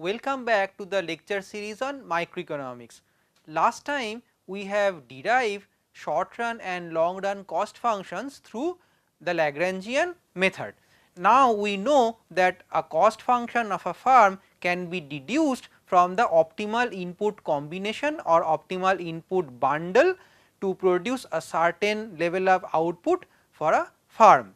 Welcome back to the lecture series on microeconomics. Last time we have derived short run and long run cost functions through the Lagrangian method. Now we know that a cost function of a firm can be deduced from the optimal input combination or optimal input bundle to produce a certain level of output for a firm.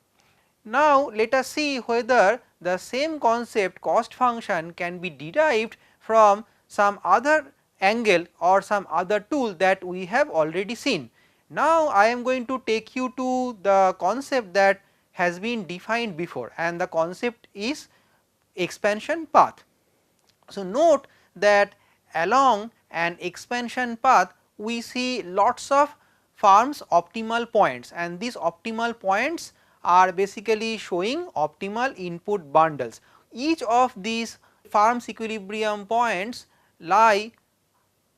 Now let us see whether the same concept cost function can be derived from some other angle or some other tool that we have already seen. Now I am going to take you to the concept that has been defined before, and the concept is expansion path. So note that along an expansion path we see lots of firms optimal points, and these optimal points are basically showing optimal input bundles. Each of these firms equilibrium points lie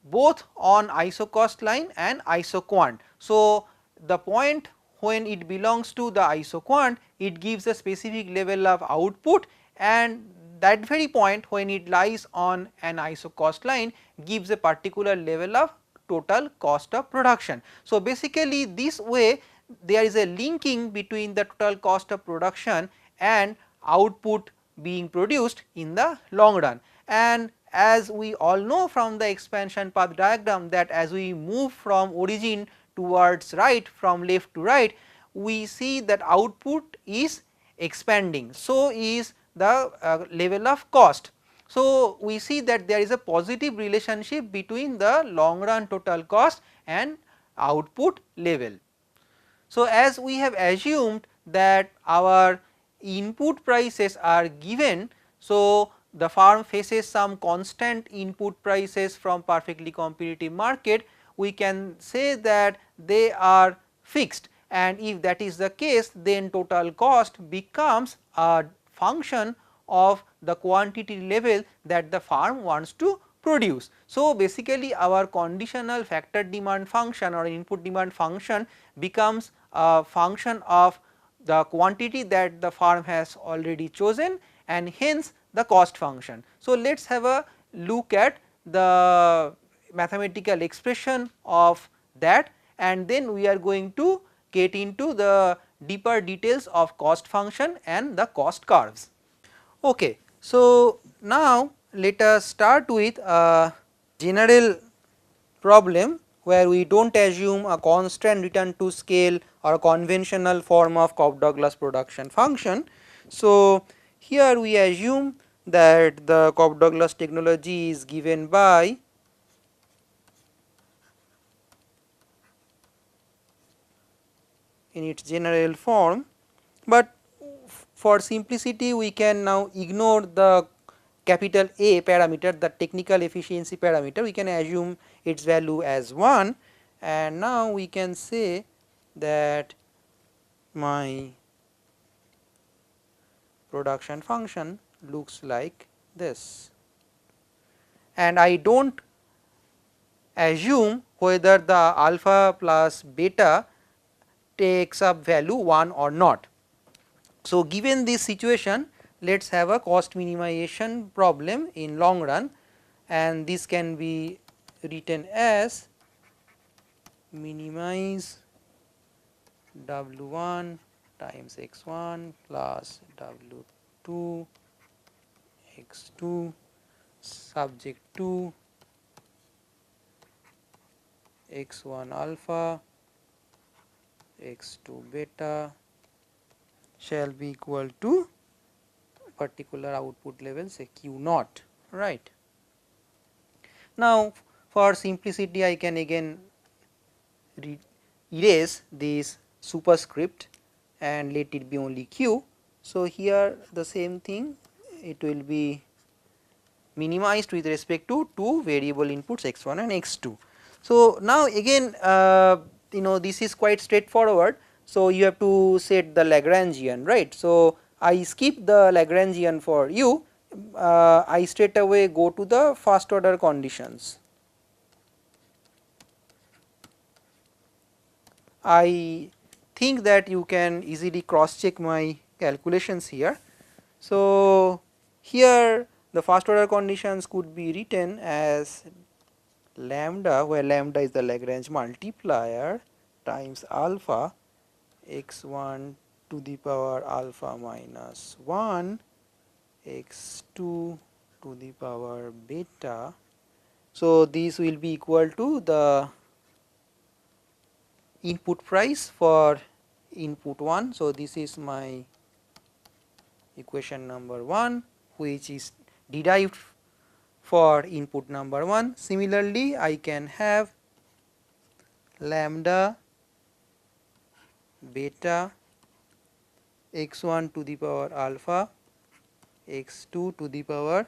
both on isocost line and isoquant. So the point when it belongs to the isoquant, it gives a specific level of output, and that very point when it lies on an isocost line gives a particular level of total cost of production. So basically this way there is a linking between the total cost of production and output being produced in the long run. And as we all know from the expansion path diagram that as we move from origin towards right, from left to right, we see that output is expanding, so is the level of cost. So we see that there is a positive relationship between the long run total cost and output level. So as we have assumed that our input prices are given, so the firm faces some constant input prices from perfectly competitive market, we can say that they are fixed, and if that is the case then total cost becomes a function of the quantity level that the firm wants to produce. So basically our conditional factor demand function or input demand function becomes a function of the quantity that the firm has already chosen, and hence the cost function. So let us have a look at the mathematical expression of that, and then we are going to get into the deeper details of cost function and the cost curves. Okay. So now let us start with a general problem where we do not assume a constant return to scale or a conventional form of Cobb-Douglas production function. So here we assume that the Cobb-Douglas technology is given by in its general form, but for simplicity we can now ignore the capital A parameter, the technical efficiency parameter, we can assume its value as 1, and now we can say that my production function looks like this, and I do not assume whether the alpha plus beta takes up value 1 or not. So given this situation, let us have a cost minimization problem in long run, and this can be written as minimize W1 times x1 plus W2 x2 subject to x1 alpha x2 beta shall be equal to particular output level, say Q naught, right. Now for simplicity I can again erase this superscript and let it be only Q. So here the same thing, it will be minimized with respect to two variable inputs x1 and x2. So now again this is quite straightforward. So you have to set the Lagrangian, right. So I skip the Lagrangian for you, I straight away go to the first order conditions. I think that you can easily cross check my calculations here. So here the first order conditions could be written as lambda, where lambda is the Lagrange multiplier, times alpha x1 to the power alpha minus 1 x2 to the power beta. So this will be equal to the input price for input 1. So this is my equation number 1, which is derived for input number 1. Similarly, I can have lambda beta x1 to the power alpha x2 to the power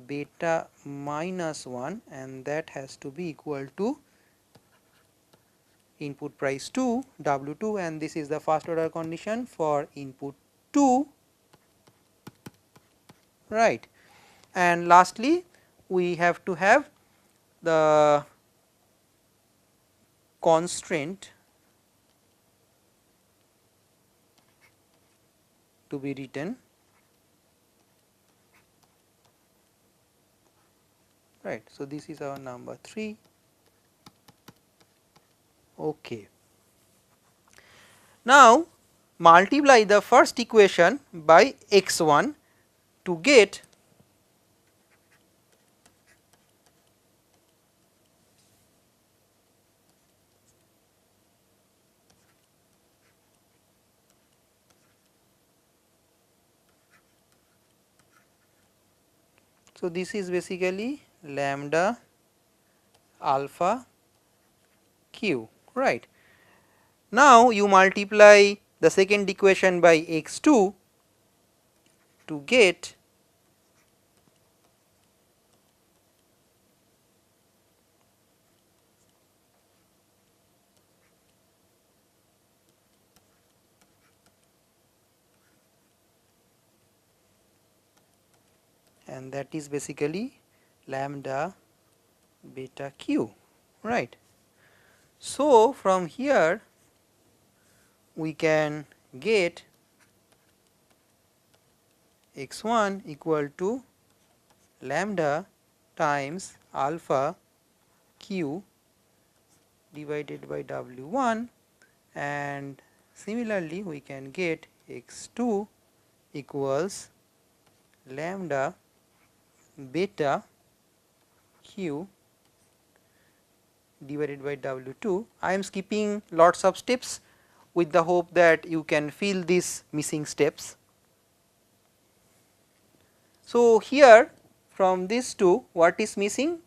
beta minus 1, and that has to be equal to input price 2 W2, and this is the first order condition for input 2, right. And lastly, we have to have the constraint to be written, right. So this is our number 3. Okay. Now multiply the first equation by x1 to get so this is basically lambda alpha q, right. Now you multiply the second equation by x2 to get and that is basically lambda beta q, right. So from here we can get x1 equal to lambda times alpha q divided by W1, and similarly we can get x2 equals lambda beta q divided by W2. I am skipping lots of steps with the hope that you can fill these missing steps. So here from these two, what is missing?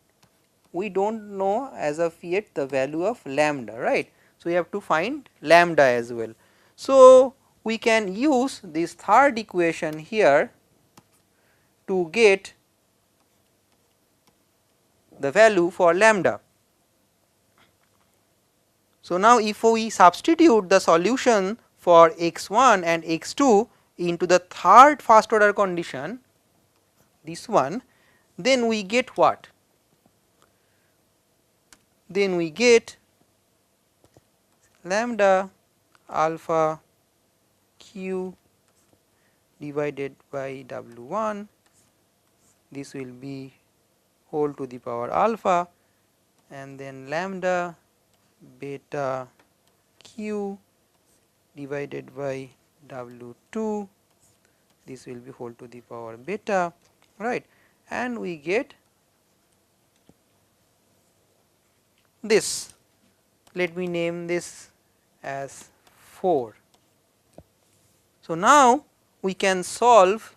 We do not know as of yet the value of lambda, right. So we have to find lambda as well. So we can use this third equation here to get the value for lambda. So now if we substitute the solution for x1 and x2 into the third first order condition, this one, then we get what? Then we get lambda alpha q divided by W1, this will be whole to the power alpha, and then lambda beta q divided by W2, this will be whole to the power beta, right, and we get this. Let me name this as 4. So now we can solve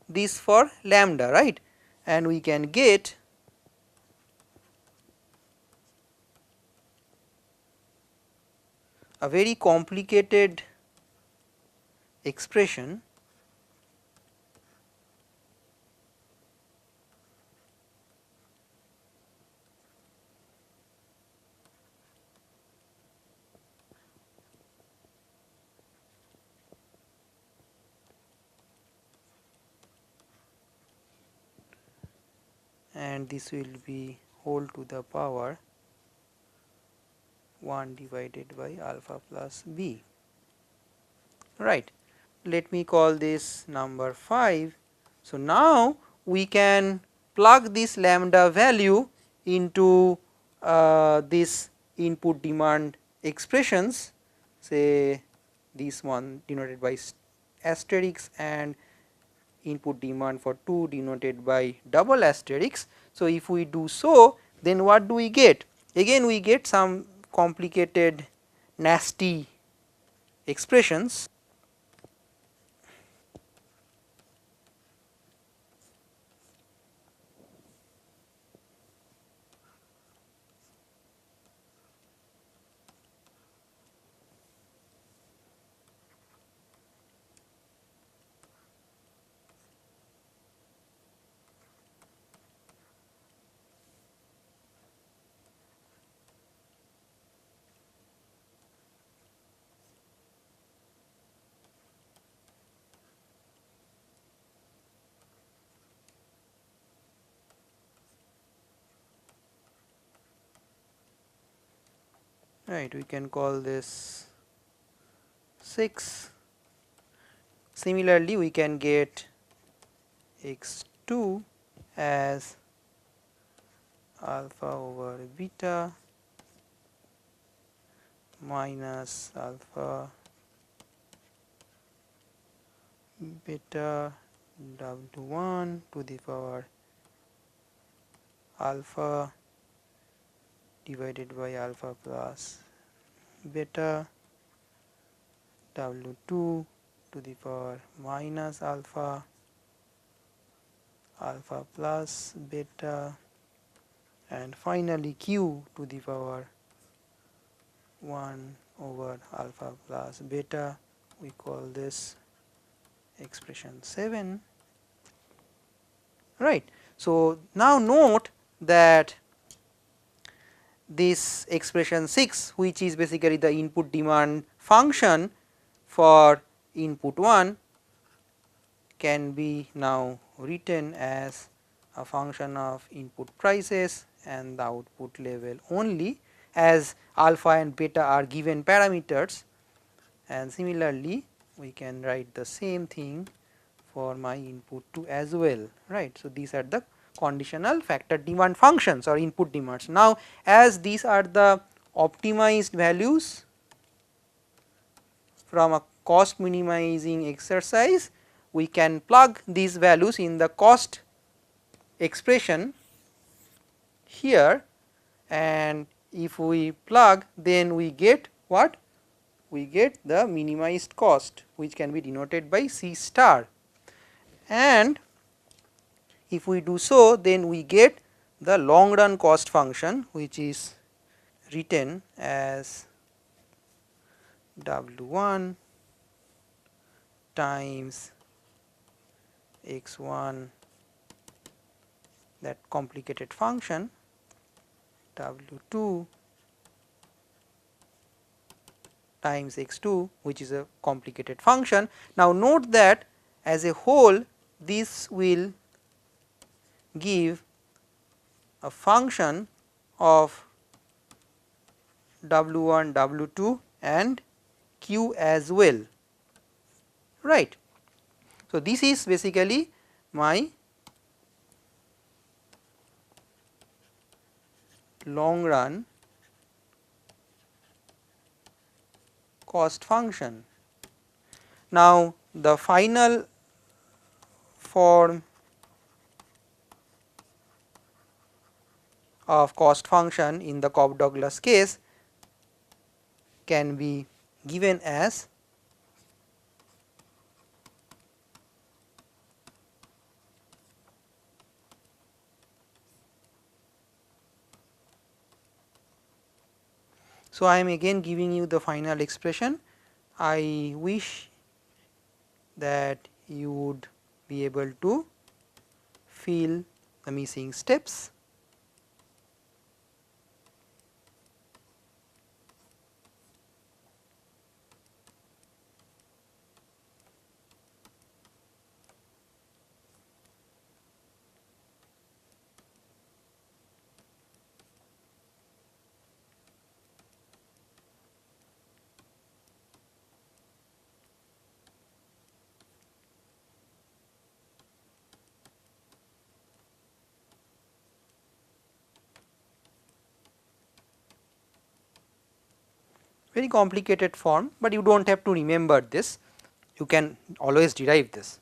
this for lambda, right, and we can get a very complicated expression and this will be whole to the power 1 divided by alpha plus b, right. Let me call this number 5. So now we can plug this lambda value into this input demand expressions, say this one denoted by asterisk and input demand for 2 denoted by double asterisk. So, if we do so, then what do we get? Again we get some complicated nasty expressions. Right, we can call this 6. Similarly, we can get x2 as alpha over beta minus alpha beta w1 to the power alpha divided by alpha plus beta w2 to the power minus alpha alpha plus beta, and finally q to the power 1 over alpha plus beta. We call this expression 7. Right. So, now note that this expression 6, which is basically the input demand function for input 1, can be now written as a function of input prices and the output level only, as alpha and beta are given parameters, and similarly we can write the same thing for my input 2 as well, right. So, these are the conditional factor demand functions or input demands. Now, as these are the optimized values from a cost minimizing exercise, we can plug these values in the cost expression here, and if we plug, then we get what? We get the minimized cost, which can be denoted by C star, and if we do so, then we get the long run cost function, which is written as W1 times x1, that complicated function, W2 times x2, which is a complicated function. Now, note that as a whole this will give a function of W1, W2 and Q as well, right. So, this is basically my long run cost function. Now, the final form of cost function in the Cobb-Douglas case can be given as so, I am again giving you the final expression. I wish that you would be able to fill the missing steps. very complicated form, but you do not have to remember this, you can always derive this.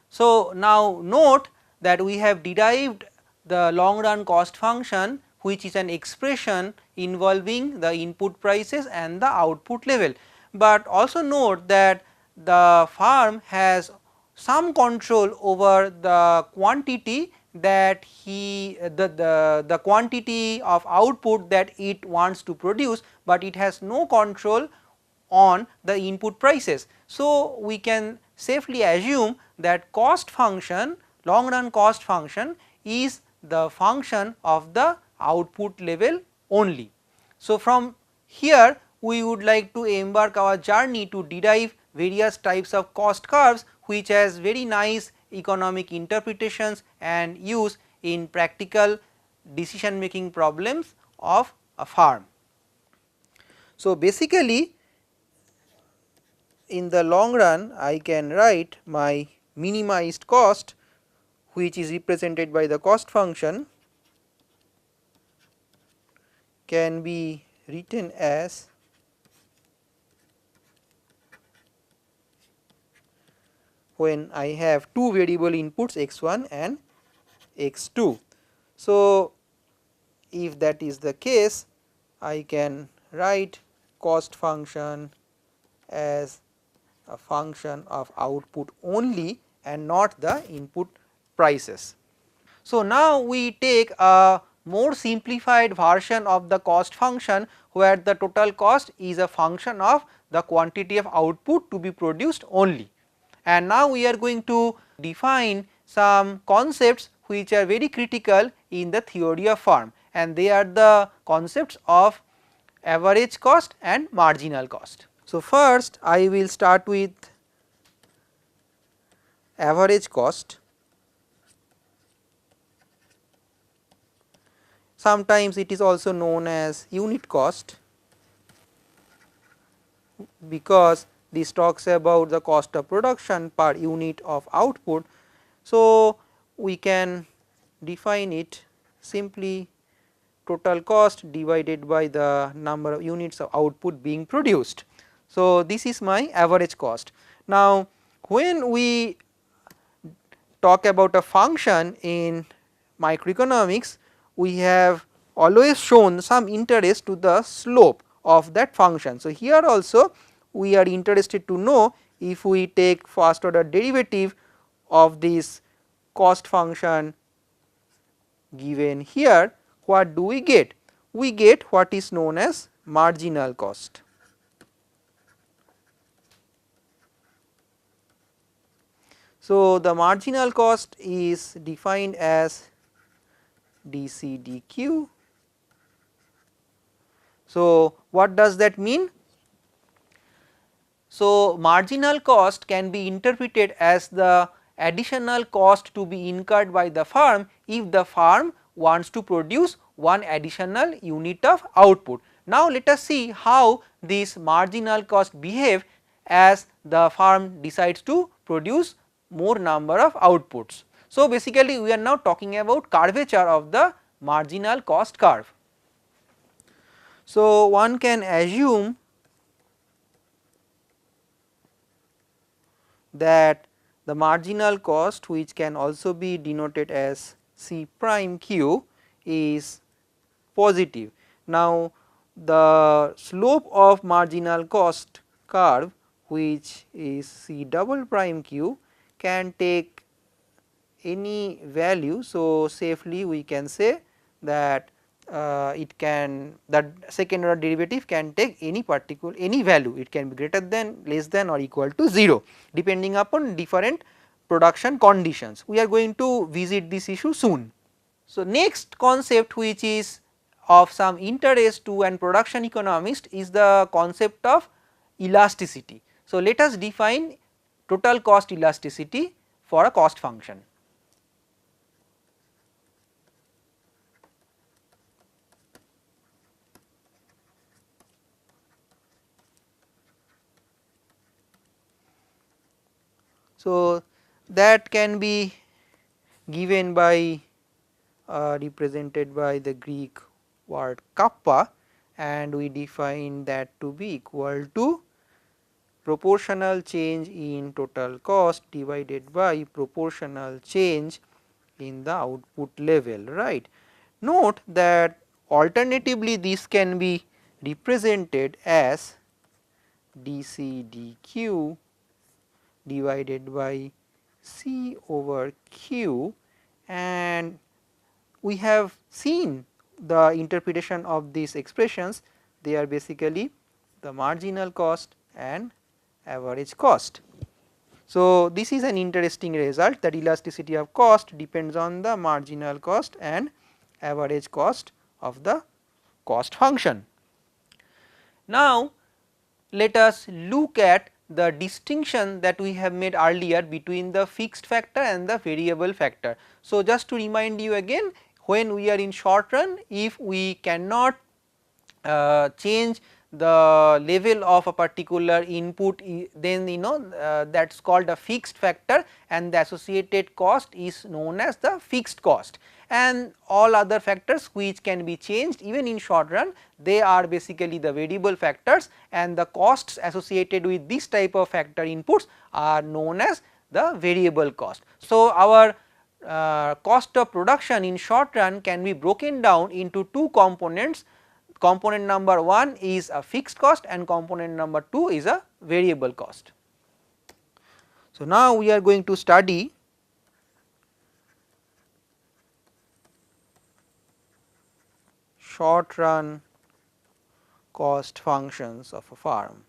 So, now note that we have derived the long run cost function, which is an expression involving the input prices and the output level, but also note that the firm has some control over the quantity that the quantity of output that it wants to produce, but it has no control on the input prices. So, we can safely assume that cost function, long run cost function is the function of the output level only. So, from here we would like to embark our journey to derive various types of cost curves, which has very nice economic interpretations and use in practical decision making problems of a firm. So, basically in the long run I can write my minimized cost, which is represented by the cost function, can be written as when I have two variable inputs x1 and x2. So, if that is the case, I can write cost function as a function of output only and not the input prices. So, now we take a more simplified version of the cost function, where the total cost is a function of the quantity of output to be produced only. And now we are going to define some concepts which are very critical in the theory of firm, and they are the concepts of average cost and marginal cost. So, first I will start with average cost. Sometimes it is also known as unit cost, because this talks about the cost of production per unit of output. So, we can define it simply total cost divided by the number of units of output being produced. So, this is my average cost. Now, when we talk about a function in microeconomics, we have always shown some interest to the slope of that function. So, here also we are interested to know, if we take first order derivative of this cost function given here, what do we get? We get what is known as marginal cost. So, the marginal cost is defined as dc dq. So, what does that mean? So, marginal cost can be interpreted as the additional cost to be incurred by the firm if the firm wants to produce one additional unit of output. Now, let us see how this marginal cost behave as the firm decides to produce more number of outputs. So, basically we are now talking about curvature of the marginal cost curve. So, one can assume that the marginal cost, which can also be denoted as C prime q, is positive. Now, the slope of marginal cost curve, which is C double prime q, can take any value. So, safely we can say that it can, that second order derivative can take any particular, any value, it can be greater than, less than or equal to 0, depending upon different production conditions. We are going to visit this issue soon. So, next concept which is of some interest to an production economist is the concept of elasticity. So, let us define total cost elasticity for a cost function. So, that can be given by represented by the Greek word kappa, and we define that to be equal to proportional change in total cost divided by proportional change in the output level, right. Note that alternatively this can be represented as dC dQ divided by C over Q, and we have seen the interpretation of these expressions. They are basically the marginal cost and average cost. So, this is an interesting result that elasticity of cost depends on the marginal cost and average cost of the cost function. Now, let us look at the distinction that we have made earlier between the fixed factor and the variable factor. So, just to remind you again, when we are in short run, if we cannot change the level of a particular input, then that is called a fixed factor, and the associated cost is known as the fixed cost, and all other factors which can be changed even in short run, they are basically the variable factors, and the costs associated with this type of factor inputs are known as the variable cost. So, our cost of production in short run can be broken down into two components. Component number 1 is a fixed cost and component number 2 is a variable cost. So, now we are going to study short run cost functions of a firm.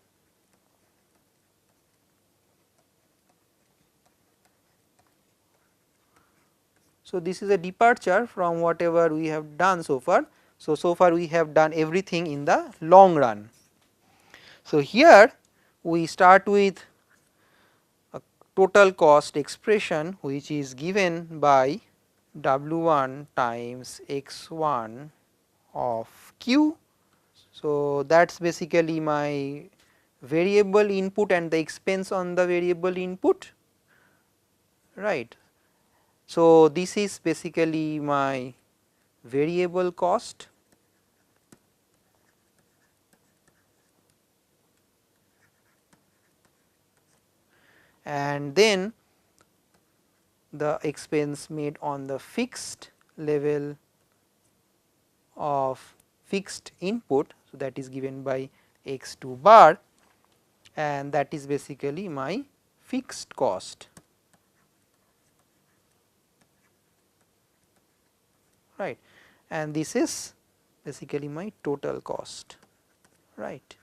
So, this is a departure from whatever we have done so far. So, so far we have done everything in the long run. So, here we start with a total cost expression which is given by W1 times X1 of Q. So, that is basically my variable input and the expense on the variable input, right. So, this is basically my variable cost, and then the expense made on the fixed level of fixed input. So, that is given by x2 bar, and that is basically my fixed cost, right, and this is basically my total cost, right.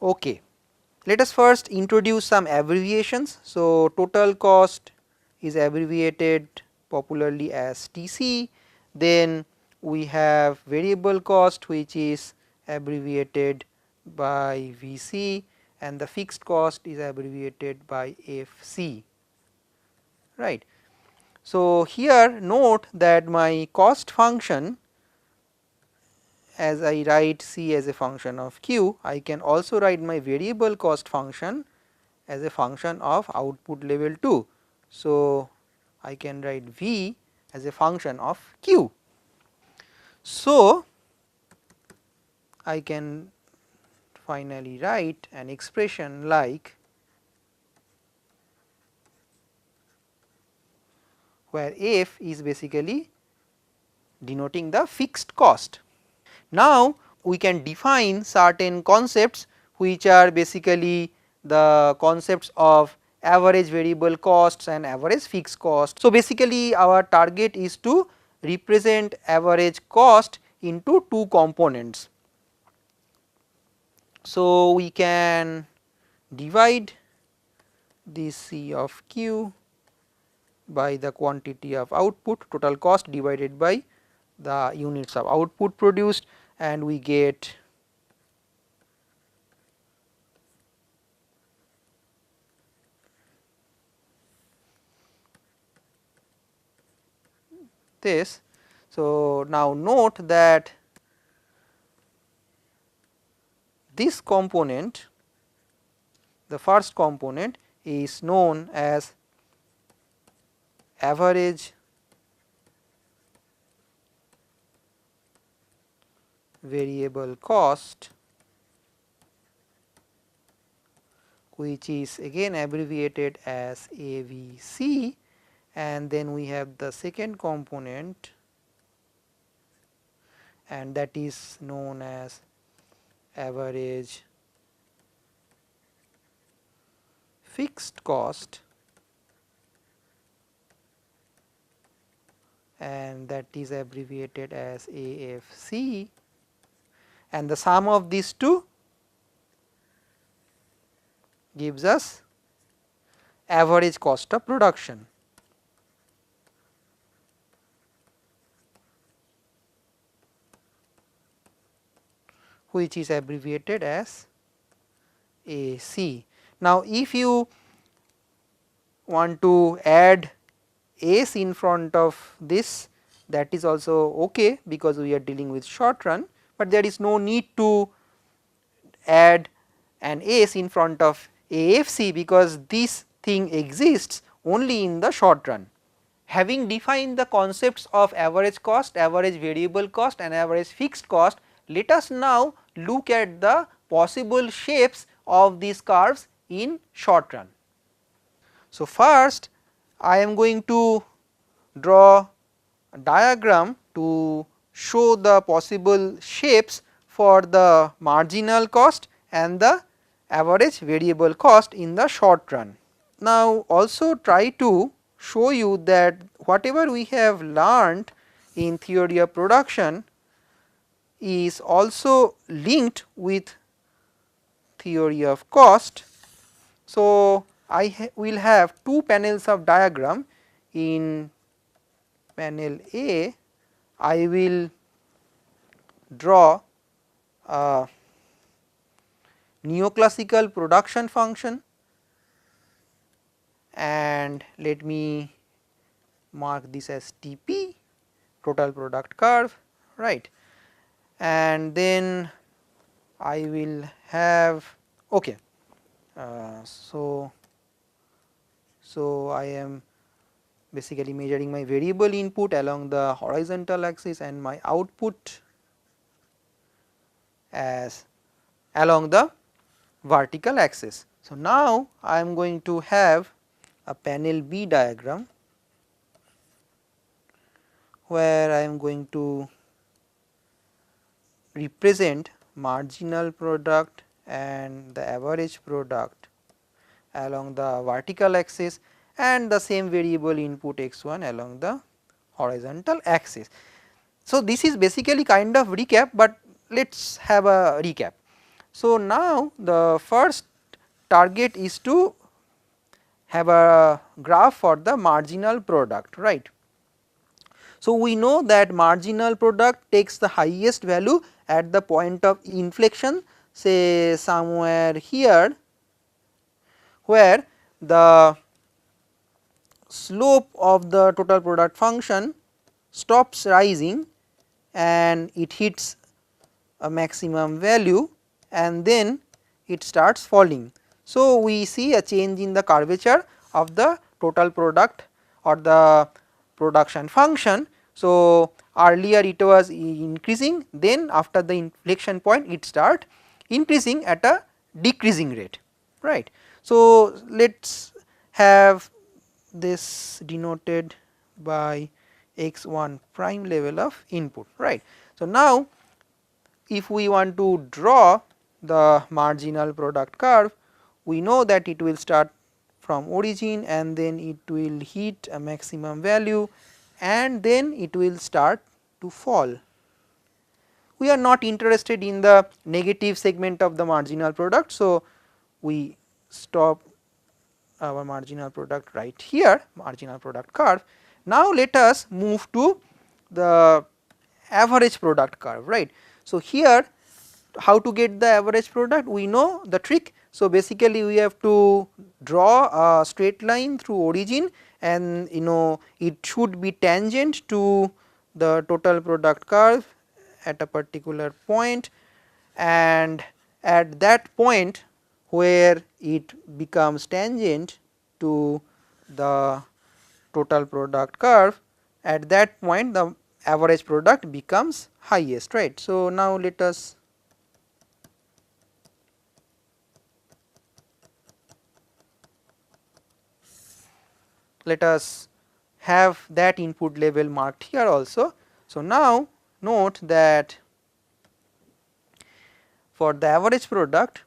Okay. Let us first introduce some abbreviations. So, total cost is abbreviated popularly as TC, then we have variable cost which is abbreviated by VC, and the fixed cost is abbreviated by FC, right. So, here note that my cost function, as I write C as a function of Q, I can also write my variable cost function as a function of output level 2. So, I can write V as a function of Q. So, I can finally write an expression like where F is basically denoting the fixed cost. Now, we can define certain concepts which are basically the concepts of average variable costs and average fixed cost. So, basically our target is to represent average cost into two components. So, we can divide this C of Q by the quantity of output, total cost divided by the units of output produced, and we get this. So, now note that this component, the first component, is known as average variable cost, which is again abbreviated as AVC, and then we have the second component, and that is known as average fixed cost, and that is abbreviated as AFC, and the sum of these two gives us average cost of production, which is abbreviated as AC. Now, if you want to add S in front of this, that is also okay, because we are dealing with short run, but there is no need to add an S in front of AFC, because this thing exists only in the short run. Having defined the concepts of average cost, average variable cost and average fixed cost, let us now look at the possible shapes of these curves in short run. So, first I am going to draw a diagram to show the possible shapes for the marginal cost and the average variable cost in the short run. Now, also try to show you that whatever we have learned in theory of production is also linked with theory of cost. So, I will have two panels of diagram. In panel A, I will draw a neoclassical production function, and let me mark this as TP, total product curve, right, and then I will have okay. So I am basically measuring my variable input along the horizontal axis and my output as along the vertical axis. So, now I am going to have a panel B diagram, where I am going to represent marginal product and the average product along the vertical axis, and the same variable input x1 along the horizontal axis. So, this is basically kind of recap, but let us have a recap. So, now the first target is to have a graph for the marginal product, right. So, we know that marginal product takes the highest value at the point of inflection, say somewhere here, where the slope of the total product function stops rising and it hits a maximum value, and then it starts falling. So, we see a change in the curvature of the total product or the production function. So, earlier it was increasing, then after the inflection point it start increasing at a decreasing rate, right. So, let us have this denoted by x1 prime level of input, right. So, now if we want to draw the marginal product curve, we know that it will start from origin and then it will hit a maximum value and then it will start to fall. We are not interested in the negative segment of the marginal product. So, we stop our marginal product right here, marginal product curve. Now, let us move to the average product curve, right. So, here how to get the average product, we know the trick. So, basically we have to draw a straight line through origin, and it should be tangent to the total product curve at a particular point, and at that point where it becomes tangent to the total product curve, at that point the average product becomes highest, right. So, now let us have that input level marked here also. So, now note that for the average product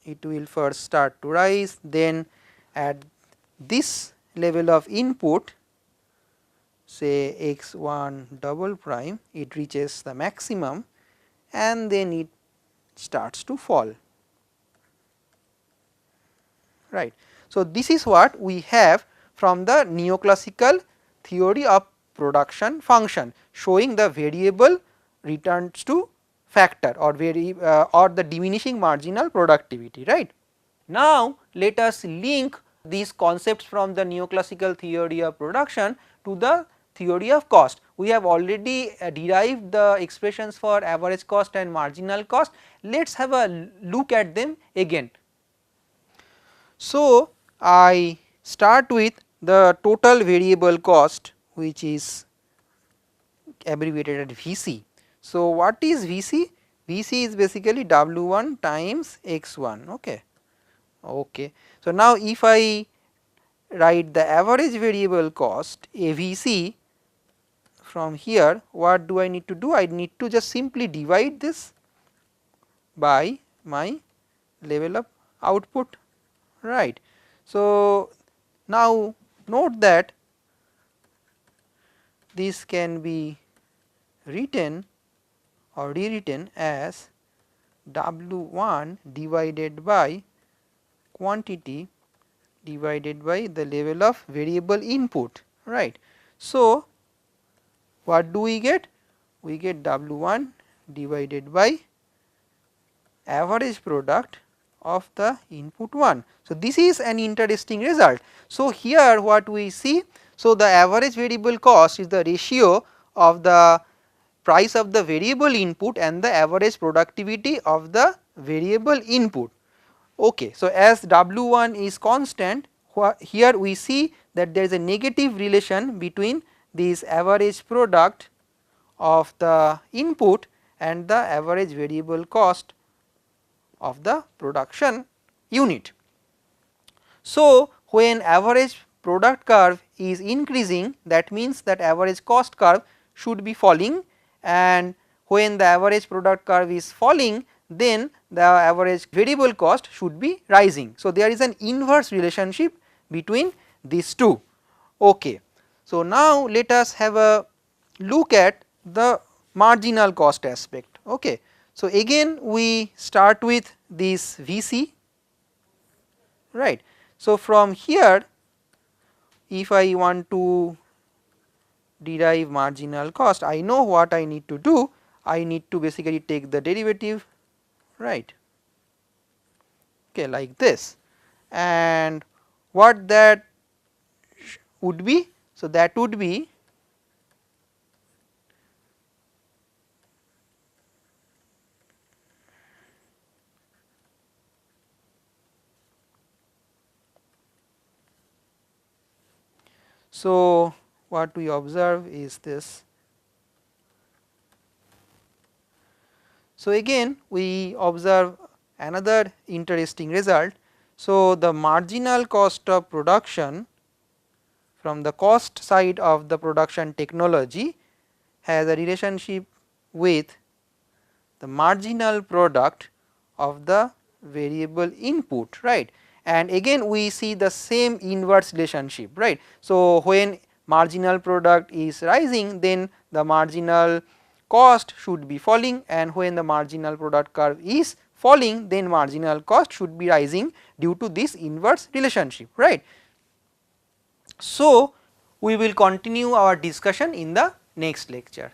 it will first start to rise, then at this level of input, say x1 double prime, it reaches the maximum and then it starts to fall, right. So, this is what we have from the neoclassical theory of production function, showing the variable returns to factor or or the diminishing marginal productivity, right. Now, let us link these concepts from the neoclassical theory of production to the theory of cost. We have already derived the expressions for average cost and marginal cost. Let us have a look at them again. So, I start with the total variable cost, which is abbreviated as VC. So, what is VC? VC is basically W1 times X1. Okay. So, now if I write the average variable cost AVC from here, what do I need to do? I need to just simply divide this by my level of output, right. So, now note that this can be written or rewritten as W1 divided by quantity divided by the level of variable input, right. So, what do we get? We get W1 divided by average product of the input 1. So, this is an interesting result. So, here what we see, so the average variable cost is the ratio of the price of the variable input and the average productivity of the variable input. Okay. So, as W1 is constant, here we see that there is a negative relation between this average product of the input and the average variable cost of the production unit. So, when average product curve is increasing, that means that average cost curve should be falling, and when the average product curve is falling, then the average variable cost should be rising. So, there is an inverse relationship between these two. Okay. So, now let us have a look at the marginal cost aspect. Okay. So, again we start with this VC, right. So, from here if I want to derive marginal cost, I know what I need to do. I need to basically take the derivative, right, like this, and what that would be? So, that would be so, what we observe is this. So, again we observe another interesting result. So, the marginal cost of production from the cost side of the production technology has a relationship with the marginal product of the variable input, right, and again we see the same inverse relationship, right. So, when marginal product is rising, then the marginal cost should be falling, and when the marginal product curve is falling, then marginal cost should be rising due to this inverse relationship, right. So, we will continue our discussion in the next lecture.